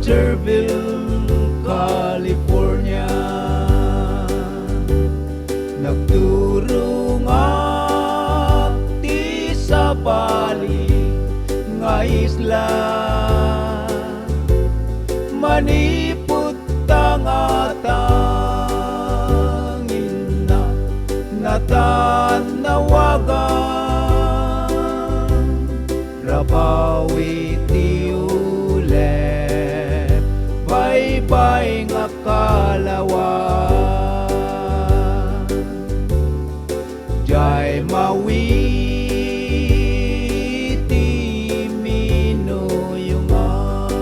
Centerville, California. Nagturong ti sa bali nga isla, manipot tangatangin na natanawagan, rabawi ti ulep, bye-bye nga kalawan. Jai mawiti minuyungan,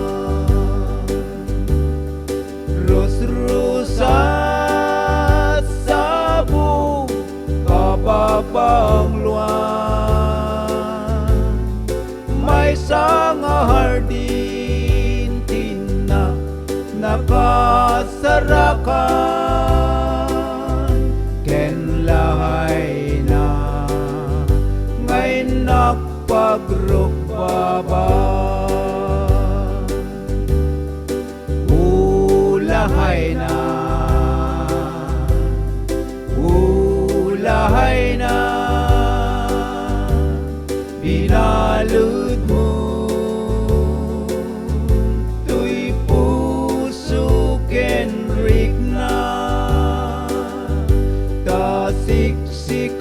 rus-rusat sabu kababang luan, may sanga hardin tina nakasarakan, ken Lahaina ngay nakpagrukbaba. Lahaina, Lahaina, binalud mo tuy puso ken rikna, tasiksikan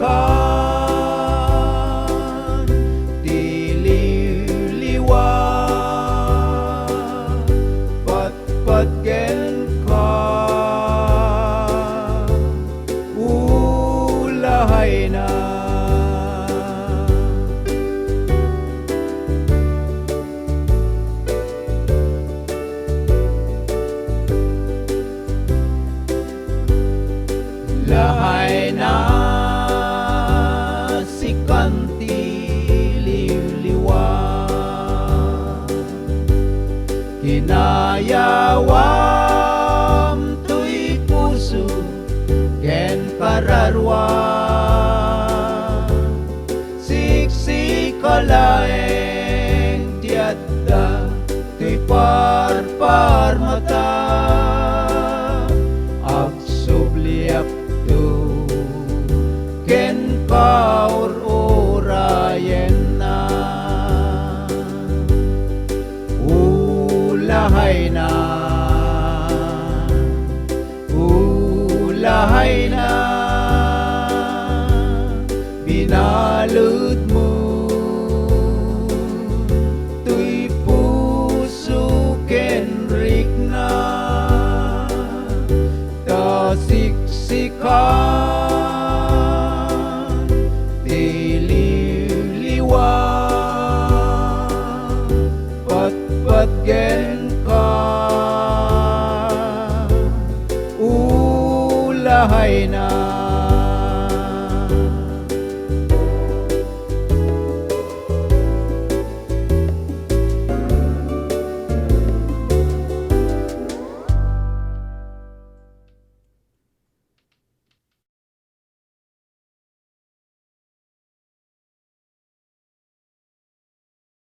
tililiwa, pat ken Lahaina. Lahaina si kanti liwliwa, kinayawam tuy puso ken kararwa, siksikalaeng tiada tuy parpar mata, agsubliap tu ken kaur orayen na. Lahaina, Lahaina, binalud mo tuy puso ken rikna, tasiksikan tililiwa, pat